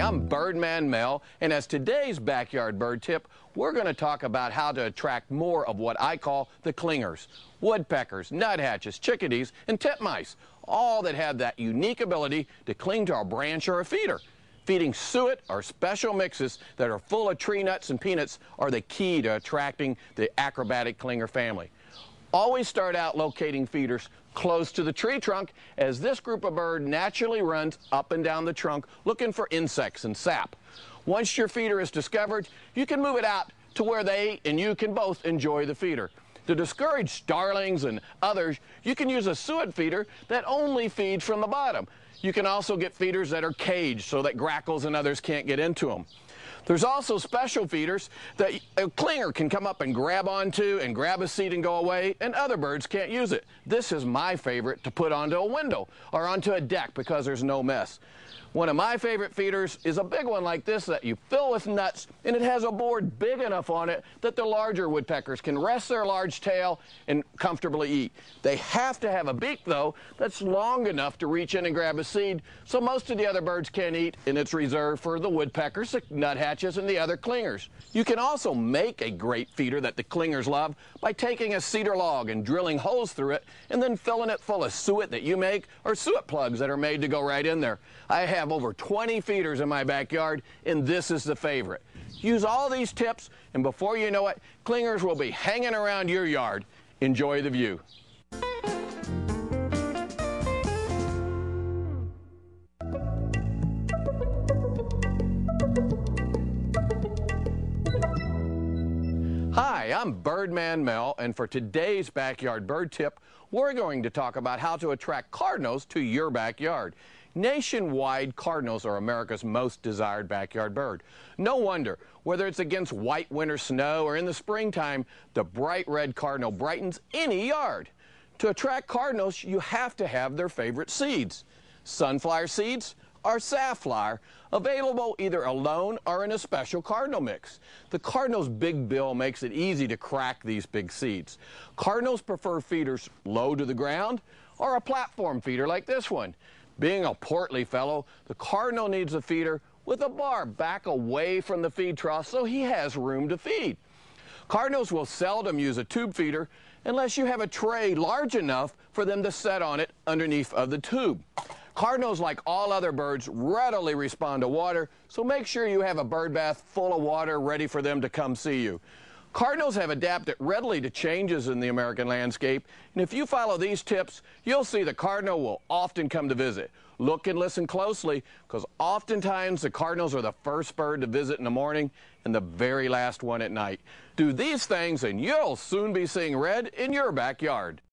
I'm Birdman Mel, and as today's backyard bird tip, we're going to talk about how to attract more of what I call the clingers. Woodpeckers, nuthatches, chickadees, and titmice, all that have that unique ability to cling to a branch or a feeder. Feeding suet or special mixes that are full of tree nuts and peanuts are the key to attracting the acrobatic clinger family. Always start out locating feeders close to the tree trunk, as this group of bird naturally runs up and down the trunk looking for insects and sap. Once your feeder is discovered, you can move it out to where they and you can both enjoy the feeder. To discourage starlings and others, you can use a suet feeder that only feeds from the bottom. You can also get feeders that are caged so that grackles and others can't get into them. There's also special feeders that a clinger can come up and grab onto and grab a seat and go away, and other birds can't use it. This is my favorite to put onto a window or onto a deck because there's no mess. One of my favorite feeders is a big one like this that you fill with nuts, and it has a board big enough on it that the larger woodpeckers can rest their large tail and comfortably eat. They have to have a beak, though, that's long enough to reach in and grab a seed, so most of the other birds can't eat, and it's reserved for the woodpeckers, the nuthatches, and the other clingers. You can also make a great feeder that the clingers love by taking a cedar log and drilling holes through it, and then filling it full of suet that you make or suet plugs that are made to go right in there. I have over 20 feeders in my backyard, and this is the favorite. Use all these tips, and before you know it, clingers will be hanging around your yard. Enjoy the view. Hi, I'm Birdman Mel, and for today's backyard bird tip, we're going to talk about how to attract cardinals to your backyard. Nationwide, cardinals are America's most desired backyard bird. No wonder, whether it's against white winter snow or in the springtime, the bright red cardinal brightens any yard. To attract cardinals, you have to have their favorite seeds. Sunflower seeds are safflower, available either alone or in a special cardinal mix. The cardinal's big bill makes it easy to crack these big seeds. Cardinals prefer feeders low to the ground or a platform feeder like this one. Being a portly fellow, the cardinal needs a feeder with a bar back away from the feed trough so he has room to feed. Cardinals will seldom use a tube feeder unless you have a tray large enough for them to set on it underneath of the tube. Cardinals, like all other birds, readily respond to water, so make sure you have a bird bath full of water ready for them to come see you. Cardinals have adapted readily to changes in the American landscape, and if you follow these tips, you'll see the cardinal will often come to visit. Look and listen closely, because oftentimes the cardinals are the first bird to visit in the morning and the very last one at night. Do these things and you'll soon be seeing red in your backyard.